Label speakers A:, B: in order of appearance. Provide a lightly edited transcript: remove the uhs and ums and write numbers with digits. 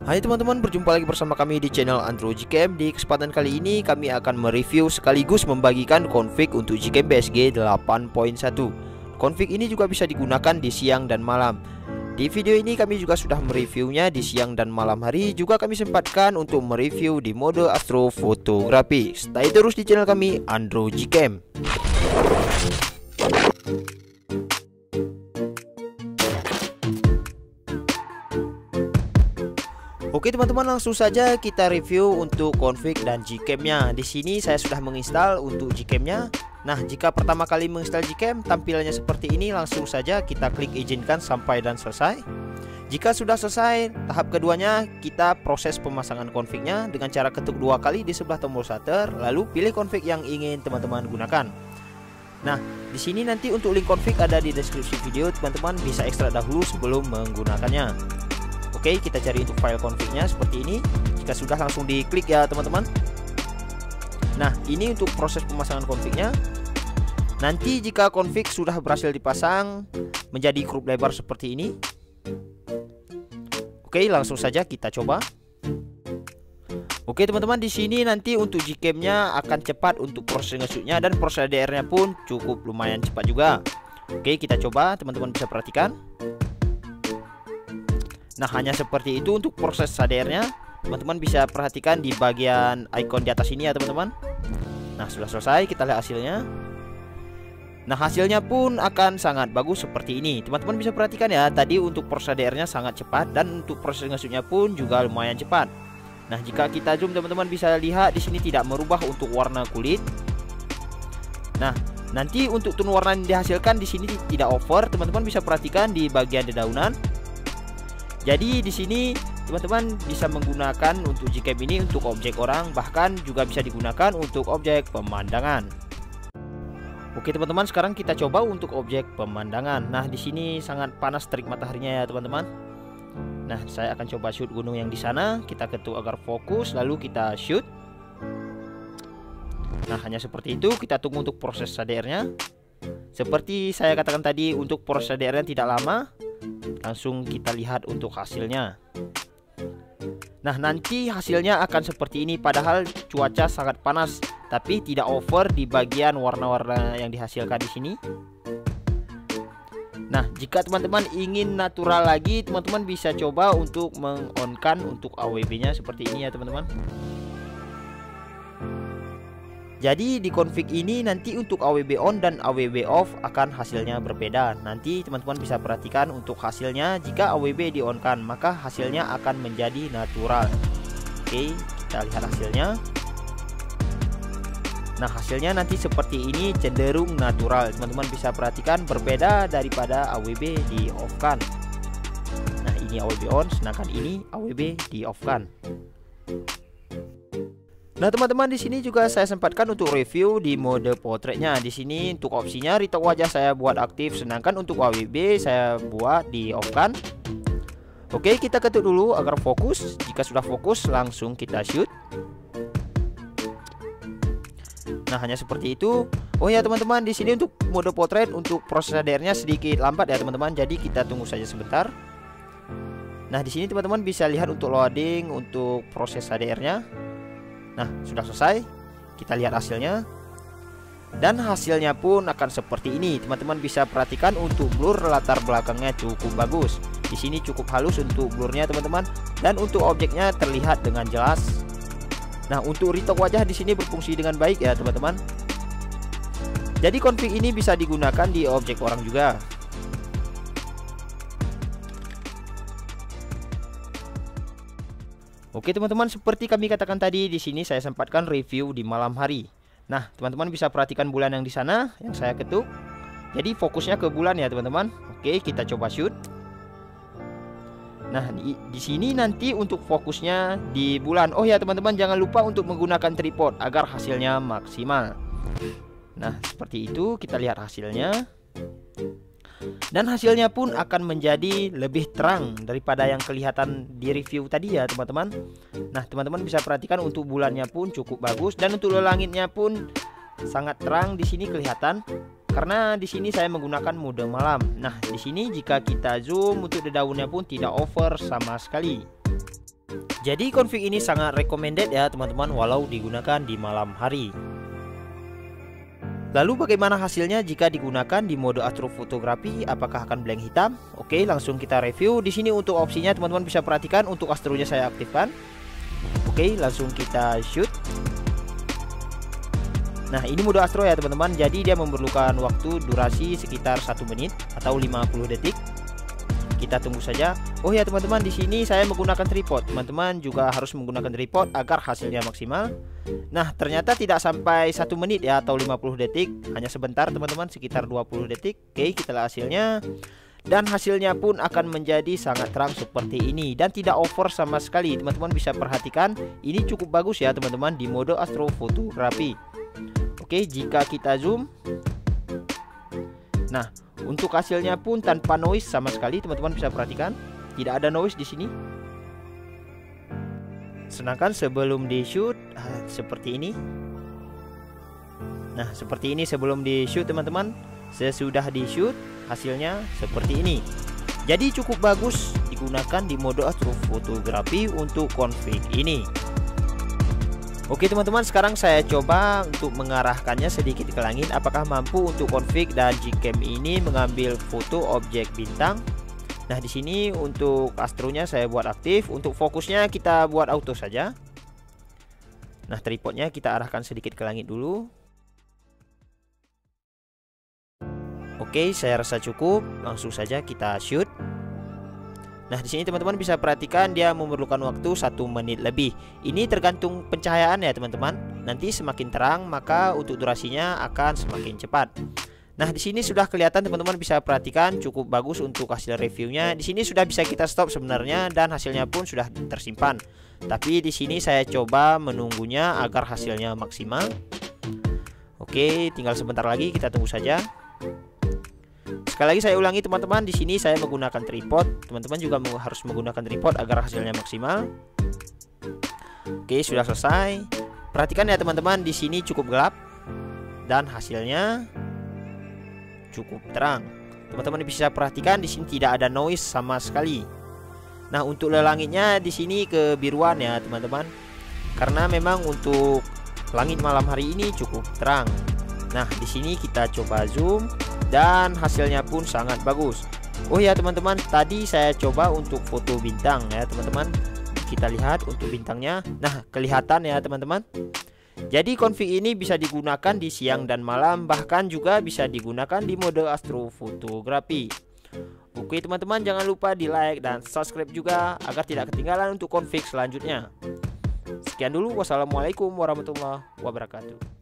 A: Hai teman-teman, berjumpa lagi bersama kami di channel Andro Gcam. Di kesempatan kali ini kami akan mereview sekaligus membagikan config untuk Gcam BSG 8.1. Config ini juga bisa digunakan di siang dan malam. Di video ini kami juga sudah mereviewnya di siang dan malam hari. Juga kami sempatkan untuk mereview di mode astrofotografi. Stay terus di channel kami Andro Gcam. Oke teman-teman, langsung saja kita review untuk config dan Gcam-nya. Di sini saya sudah menginstal untuk Gcam-nya. Nah, jika pertama kali menginstal Gcam, tampilannya seperti ini. Langsung saja kita klik izinkan sampai dan selesai. Jika sudah selesai, tahap keduanya kita proses pemasangan config-nya dengan cara ketuk 2 kali di sebelah tombol shutter, lalu pilih config yang ingin teman-teman gunakan. Nah, di sini nanti untuk link config ada di deskripsi video, teman-teman bisa ekstrak dahulu sebelum menggunakannya. Oke, kita cari untuk file config-nya seperti ini. Jika sudah, langsung diklik ya teman-teman. Nah, ini untuk proses pemasangan config-nya. Nanti jika config sudah berhasil dipasang menjadi crop lebar seperti ini. Oke, langsung saja kita coba. Oke teman-teman, di sini nanti untuk Gcam-nya akan cepat untuk proses nge-shoot-nya, dan proses HDR-nya pun cukup lumayan cepat juga. Oke, kita coba, teman-teman bisa perhatikan. Nah, hanya seperti itu untuk proses HDR-nya. Teman-teman bisa perhatikan di bagian icon di atas ini ya teman-teman. Nah, sudah selesai, kita lihat hasilnya. Nah, hasilnya pun akan sangat bagus seperti ini. Teman-teman bisa perhatikan ya, tadi untuk proses HDR-nya sangat cepat, dan untuk proses nge-shoot-nya pun juga lumayan cepat. Nah, jika kita zoom, teman-teman bisa lihat di sini tidak merubah untuk warna kulit. Nah, nanti untuk tone warna yang dihasilkan di sini tidak over. Teman-teman bisa perhatikan di bagian dedaunan. Jadi di sini teman-teman bisa menggunakan untuk Gcam ini untuk objek orang, bahkan juga bisa digunakan untuk objek pemandangan. Oke teman-teman, sekarang kita coba untuk objek pemandangan. Nah, di sini sangat panas terik mataharinya ya teman-teman. Nah, saya akan coba shoot gunung yang di sana. Kita ketuk agar fokus, lalu kita shoot. Nah, hanya seperti itu. Kita tunggu untuk proses HDR-nya. Seperti saya katakan tadi, untuk proses HDR-nya tidak lama. Langsung kita lihat untuk hasilnya. Nah, nanti hasilnya akan seperti ini. Padahal cuaca sangat panas, tapi tidak over di bagian warna-warna yang dihasilkan di sini. Nah, jika teman-teman ingin natural lagi, teman-teman bisa coba untuk meng-on-kan untuk AWB-nya seperti ini ya teman-teman. Jadi di config ini nanti untuk AWB on dan AWB off akan hasilnya berbeda. Nanti teman-teman bisa perhatikan untuk hasilnya. Jika AWB di on kan, maka hasilnya akan menjadi natural. Oke, kita lihat hasilnya. Nah, hasilnya nanti seperti ini, cenderung natural. Teman-teman bisa perhatikan berbeda daripada AWB di off kan. Nah, ini AWB on, sedangkan ini AWB di off kan. Nah teman-teman, di sini juga saya sempatkan untuk review di mode potretnya. Di sini untuk opsinya retak wajah saya buat aktif, sedangkan untuk AWB saya buat di off kan. Oke, kita ketuk dulu agar fokus. Jika sudah fokus, langsung kita shoot. Nah, hanya seperti itu. Oh ya teman-teman, di sini untuk mode potret untuk proses HDR-nya sedikit lambat ya teman-teman. Jadi kita tunggu saja sebentar. Nah, di sini teman-teman bisa lihat untuk loading untuk proses HDR-nya. Nah, sudah selesai. Kita lihat hasilnya. Dan hasilnya pun akan seperti ini. Teman-teman bisa perhatikan untuk blur latar belakangnya cukup bagus. Di sini cukup halus untuk blurnya teman-teman, dan untuk objeknya terlihat dengan jelas. Nah, untuk retak wajah di sini berfungsi dengan baik ya teman-teman. Jadi config ini bisa digunakan di objek orang juga. Oke teman-teman, seperti kami katakan tadi, di sini saya sempatkan review di malam hari. Nah, teman-teman bisa perhatikan bulan yang di sana yang saya ketuk. Jadi fokusnya ke bulan ya teman-teman. Oke, kita coba shoot. Nah, di sini nanti untuk fokusnya di bulan. Oh ya teman-teman, jangan lupa untuk menggunakan tripod agar hasilnya maksimal. Nah, seperti itu, kita lihat hasilnya. Dan hasilnya pun akan menjadi lebih terang daripada yang kelihatan di review tadi ya teman-teman. Nah, teman-teman bisa perhatikan untuk bulannya pun cukup bagus, dan untuk langitnya pun sangat terang di sini kelihatan. Karena di sini saya menggunakan mode malam. Nah, di sini jika kita zoom untuk daunnya pun tidak over sama sekali. Jadi config ini sangat recommended ya teman-teman, walau digunakan di malam hari. Lalu bagaimana hasilnya jika digunakan di mode astrofotografi? Apakah akan blank hitam? Oke, langsung kita review. Di sini untuk opsinya teman-teman bisa perhatikan, untuk astronya saya aktifkan. Oke, langsung kita shoot. Nah, ini mode astro ya teman-teman. Jadi dia memerlukan waktu durasi sekitar 1 menit atau 50 detik. Kita tunggu saja. Oh ya teman-teman, di sini saya menggunakan tripod. Teman-teman juga harus menggunakan tripod agar hasilnya maksimal. Nah, ternyata tidak sampai 1 menit ya atau 50 detik, hanya sebentar teman-teman, sekitar 20 detik. Oke, kita lihat hasilnya. Dan hasilnya pun akan menjadi sangat terang seperti ini dan tidak over sama sekali. Teman-teman bisa perhatikan, ini cukup bagus ya teman-teman di mode astrofotografi. Oke, jika kita zoom. Nah, untuk hasilnya pun tanpa noise sama sekali, teman-teman bisa perhatikan, tidak ada noise di sini. Sedangkan sebelum di shoot seperti ini. Nah, seperti ini sebelum di shoot teman-teman. Sesudah di shoot hasilnya seperti ini. Jadi cukup bagus digunakan di mode astrofotografi untuk config ini. Oke teman-teman, sekarang saya coba untuk mengarahkannya sedikit ke langit. Apakah mampu untuk config dan Gcam ini mengambil foto objek bintang? Nah, di sini untuk astronya saya buat aktif, untuk fokusnya kita buat auto saja. Nah, tripodnya kita arahkan sedikit ke langit dulu. Oke, saya rasa cukup. Langsung saja kita shoot. Nah, di sini teman-teman bisa perhatikan dia memerlukan waktu 1 menit lebih. Ini tergantung pencahayaan ya teman-teman. Nanti semakin terang maka untuk durasinya akan semakin cepat. Nah, di sini sudah kelihatan teman-teman bisa perhatikan cukup bagus untuk hasil reviewnya. Di sini sudah bisa kita stop sebenarnya dan hasilnya pun sudah tersimpan. Tapi di sini saya coba menunggunya agar hasilnya maksimal. Oke, tinggal sebentar lagi, kita tunggu saja. Sekali lagi saya ulangi teman-teman, di sini saya menggunakan tripod. Teman-teman juga harus menggunakan tripod agar hasilnya maksimal. Oke, sudah selesai. Perhatikan ya teman-teman, di sini cukup gelap dan hasilnya cukup terang. Teman-teman bisa perhatikan di sini tidak ada noise sama sekali. Nah, untuk langitnya di sini kebiruan ya teman-teman. Karena memang untuk langit malam hari ini cukup terang. Nah, di sini kita coba zoom dan hasilnya pun sangat bagus. Oh ya teman-teman, tadi saya coba untuk foto bintang ya teman-teman. Kita lihat untuk bintangnya. Nah, kelihatan ya teman-teman. Jadi config ini bisa digunakan di siang dan malam, bahkan juga bisa digunakan di mode astrofotografi. Oke teman-teman, jangan lupa di like dan subscribe juga agar tidak ketinggalan untuk config selanjutnya. Sekian dulu, wassalamualaikum warahmatullahi wabarakatuh.